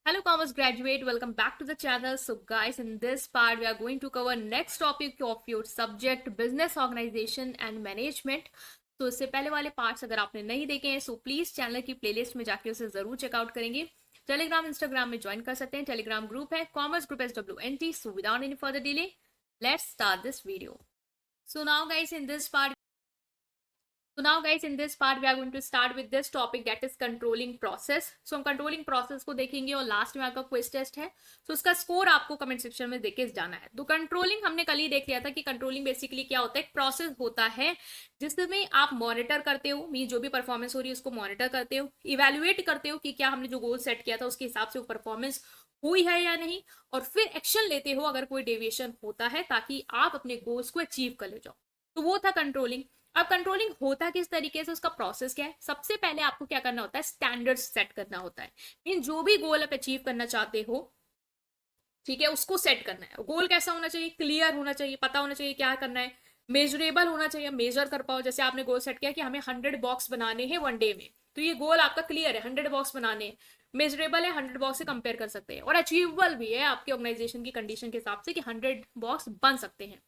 Hello commerce graduate, welcome back to the channel. So guys, in this part we are going to cover next topic of your subject business organization and management. तो इससे पहले वाले parts अगर आपने नहीं देखे हैं so please channel की प्लेलिस्ट में जाके उसे जरूर चेकआउट करेंगे। टेलीग्राम इंस्टाग्राम में ज्वाइन कर सकते हैं। टेलीग्राम ग्रुप है commerce group SWNT। So without any further delay let's start this video. So now guys, in this part we are going to start with this topic, that is controlling process. So हम controlling process को देखेंगे और last में आपका quiz test है। So उसका score आपको comment section में देके जाना है। तो कंट्रोलिंग हमने कल ही देख लिया था कि कंट्रोलिंग बेसिकली क्या होता है। एक प्रोसेस होता है जिसमें आप मॉनिटर करते हो, मीन जो भी परफॉर्मेंस हो रही है उसको मॉनिटर करते हो, इवेल्युएट करते हो कि क्या हमने जो गोल सेट किया था उसके हिसाब से वो परफॉर्मेंस हुई है या नहीं, और फिर एक्शन लेते हो अगर कोई डेविएशन होता है ताकि आप अपने गोल्स को अचीव कर ले जाओ। तो वो था कंट्रोलिंग। अब कंट्रोलिंग होता किस तरीके से, उसका प्रोसेस क्या है। सबसे पहले आपको क्या करना होता है, स्टैंडर्ड सेट करना होता है। मीन जो भी गोल आप अचीव करना चाहते हो, ठीक है, उसको सेट करना है। गोल कैसा होना चाहिए, क्लियर होना चाहिए, पता होना चाहिए क्या करना है, मेजरेबल होना चाहिए, मेजर कर पाओ। जैसे आपने गोल सेट किया कि हमें 100 बॉक्स बनाने हैं वन डे में, तो ये गोल आपका क्लियर है, 100 बॉक्स बनाने हैं, मेजरेबल है, 100 बॉक्स से कंपेयर कर सकते हैं, और अचीवेबल भी है आपके ऑर्गेनाइजेशन की कंडीशन के हिसाब से कि 100 बॉक्स बन सकते हैं।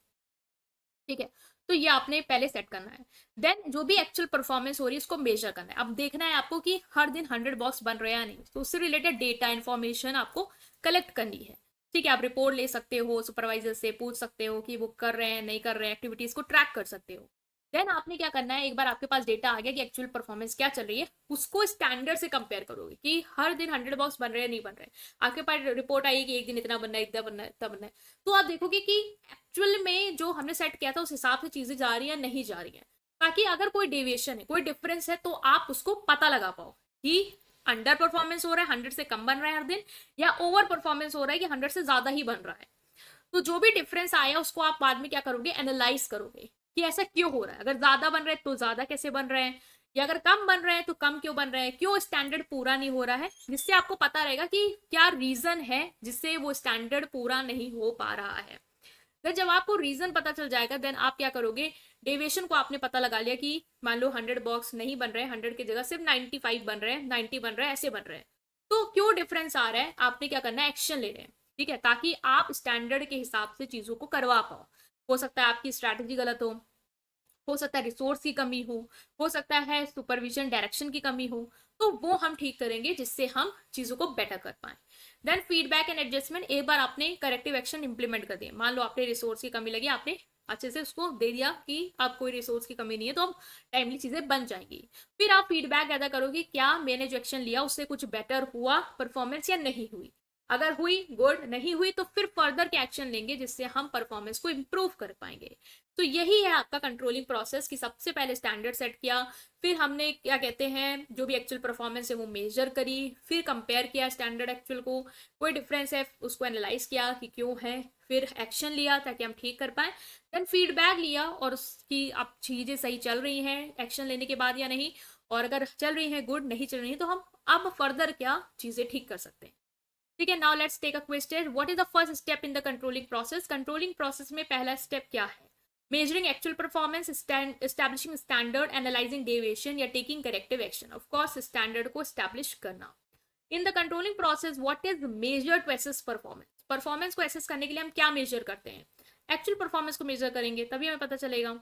ठीक है, तो ये आपने पहले सेट करना है। देन जो भी एक्चुअल परफॉर्मेंस हो रही है उसको मेजर करना है। अब देखना है आपको कि हर दिन 100 बॉक्स बन रहे हैं या नहीं, तो उससे रिलेटेड डेटा इन्फॉर्मेशन आपको कलेक्ट करनी है। ठीक है, आप रिपोर्ट ले सकते हो, सुपरवाइजर से पूछ सकते हो कि वो कर रहे हैं नहीं कर रहे हैं, एक्टिविटीज को ट्रैक कर सकते हो। देन आपने क्या करना है, एक बार आपके पास डेटा आ गया कि एक्चुअल परफॉर्मेंस क्या चल रही है, उसको स्टैंडर्ड से कंपेयर करोगे कि हर दिन 100 बॉक्स बन रहे हैं नहीं बन रहे। आपके पास रिपोर्ट आई कि एक दिन इतना बनना है, इतना बनना है, इतना बनना है, तो आप देखोगे कि एक्चुअल में जो हमने सेट किया था उस हिसाब से चीजें जा रही है नहीं जा रही है, ताकि अगर कोई डेविएशन है, कोई डिफरेंस है, तो आप उसको पता लगा पाओ कि अंडर परफॉर्मेंस हो रहा है, 100 से कम बन रहा है हर दिन, या ओवर परफॉर्मेंस हो रहा है कि 100 से ज्यादा ही बन रहा है। तो जो भी डिफरेंस आया उसको आप बाद में क्या करोगे, एनालाइज करोगे कि ऐसा क्यों हो रहा है। अगर ज्यादा बन रहा है तो ज्यादा कैसे बन रहे हैं, या अगर कम बन रहे हैं तो कम क्यों बन रहे हैं, क्यों स्टैंडर्ड पूरा नहीं हो रहा है, जिससे आपको पता रहेगा कि क्या रीजन है जिससे वो स्टैंडर्ड पूरा नहीं हो पा रहा है। फिर जब आपको रीजन पता चल जाएगा, देन आप क्या करोगे, डेविएशन को आपने पता लगा लिया कि मान लो 100 बॉक्स नहीं बन रहे हैं, 100 की जगह सिर्फ 95 बन रहे हैं, 90 बन रहे हैं, ऐसे बन रहे हैं, तो क्यों डिफरेंस आ रहा है, आपने क्या करना है, एक्शन ले रहे हैं। ठीक है, ताकि आप स्टैंडर्ड के हिसाब से चीजों को करवा पाओ। हो सकता है आपकी स्ट्रैटेजी गलत हो सकता है रिसोर्स की कमी हो सकता है सुपरविजन डायरेक्शन की कमी हो, तो वो हम ठीक करेंगे जिससे हम चीजों को बेटर कर पाए। देन फीडबैक एंड एडजस्टमेंट, एक बार आपने करेक्टिव एक्शन इंप्लीमेंट कर दिया, मान लो आपने रिसोर्स की कमी लगी, आपने अच्छे से उसको दे दिया कि अब कोई रिसोर्स की कमी नहीं है, तो अब टाइमली चीजें बन जाएंगी। फिर आप फीडबैक गैदर करोगे क्या मैंने जो एक्शन लिया उससे कुछ बेटर हुआ परफॉर्मेंस या नहीं हुई। अगर हुई गुड, नहीं हुई तो फिर फर्दर के एक्शन लेंगे जिससे हम परफॉर्मेंस को इंप्रूव कर पाएंगे। तो यही है आपका कंट्रोलिंग प्रोसेस कि सबसे पहले स्टैंडर्ड सेट किया, फिर हमने क्या कहते हैं जो भी एक्चुअल परफॉर्मेंस है वो मेजर करी, फिर कंपेयर किया स्टैंडर्ड एक्चुअल को, कोई डिफरेंस है उसको एनालाइज किया कि क्यों है, फिर एक्शन लिया ताकि हम ठीक कर पाए, देन फीडबैक लिया और उसकी अब चीजें सही चल रही हैं एक्शन लेने के बाद या नहीं, और अगर चल रही हैं गुड, नहीं चल रही है तो हम अब फर्दर क्या चीजें ठीक कर सकते हैं। ठीक है, now let's take a question, what is the first step in the controlling process. Controlling process में पहला स्टेप क्या है, measuring actual performance, establishing standard, analyzing deviation या taking corrective action। of course standard को establish करना। in the controlling process what is measured to assess performance, performance को assess करने के लिए हम क्या measure करते हैं, actual performance को measure करेंगे तभी हमें पता चलेगा।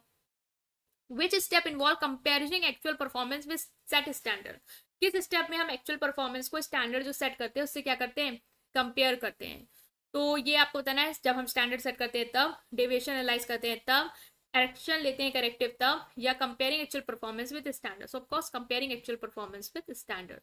which step involve comparing actual performance with set standard, किस स्टेप में हम एक्चुअल परफॉर्मेंस को स्टैंडर्ड जो सेट करते हैं उससे क्या करते हैं, कंपेयर करते हैं। तो ये आपको बताना है, जब हम स्टैंडर्ड सेट करते हैं तब, डेविएशन एनालाइज करते हैं तब, एक्शन लेते हैं करेक्टिव तब, या comparing actual performance with standard. Of course comparing actual performance with standard.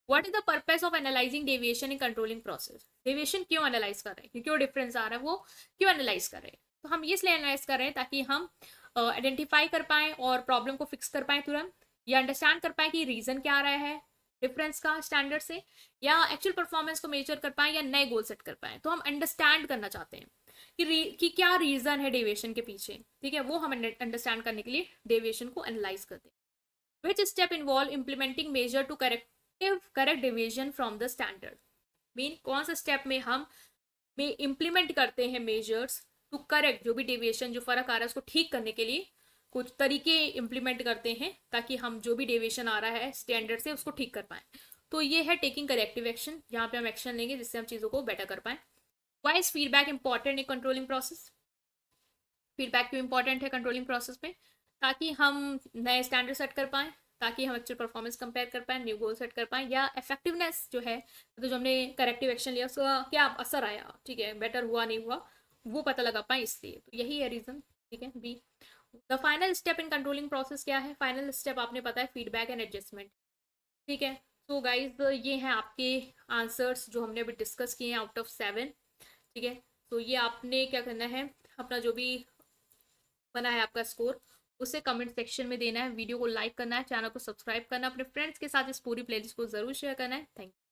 What is the purpose of analysing deviation in controlling process, deviation क्यों एनालाइज कर रहे हैं, क्यों डिफरेंस आ रहा है वो क्यों एनालाइज कर रहे हैं। तो हम इसलिए एनालाइज कर रहे हैं ताकि हम आइडेंटिफाई कर पाए और प्रॉब्लम को फिक्स कर पाए तुरंत, या अंडरस्टैंड कर पाए कि रीजन क्या आ रहा है डिफरेंस का स्टैंडर्ड से, या एक्चुअल परफॉर्मेंस को मेजर कर पाए या नए गोल सेट कर पाए। तो हम अंडरस्टैंड करना चाहते हैं कि क्या रीजन है डेविएशन के पीछे। ठीक है, वो हम अंडरस्टैंड करने के लिए डेविएशन को एनालाइज करते हैं। Which step involve implementing measure to correct deviation from the standard, mean कौन सा स्टेप में हम इम्प्लीमेंट करते हैं मेजर्स टू करेक्ट, जो भी डेविएशन जो फर्क आ रहा है उसको ठीक करने के लिए कुछ तरीके इंप्लीमेंट करते हैं ताकि हम जो भी डेविएशन आ रहा है स्टैंडर्ड से उसको ठीक कर पाए। तो ये है टेकिंग करेक्टिव एक्शन, यहाँ पे हम एक्शन लेंगे जिससे हम चीज़ों को बेटर कर पाए। Why is feedback important in controlling process? Feedback क्यों इंपॉर्टेंट है कंट्रोलिंग प्रोसेस में? ताकि हम नए स्टैंडर्ड सेट कर पाएँ, ताकि हम एक्चुअल परफॉर्मेंस कंपेयर कर पाएँ, न्यू गोल सेट कर पाएँ, या इफेक्टिवनेस जो है, तो जो हमने करेक्टिव एक्शन लिया उसका क्या असर आया, ठीक है, बेटर हुआ नहीं हुआ, वो पता लगा पाए, इसलिए तो यही है रीज़न। ठीक है। B, the final step in controlling process क्या है? फाइनल स्टेप आपने पता है फीडबैक एंड एडजस्टमेंट। ठीक है। सो गाइज ये हैं आपके आंसर्स जो हमने अभी डिस्कस किए हैं आउट ऑफ 7। ठीक है। तो ये आपने क्या करना है, अपना जो भी बना है आपका स्कोर, उसे कमेंट सेक्शन में देना है, वीडियो को लाइक करना है, चैनल को सब्सक्राइब करना है, अपने फ्रेंड्स के साथ इस पूरी प्लेलिस्ट को जरूर शेयर करना है। Thank you.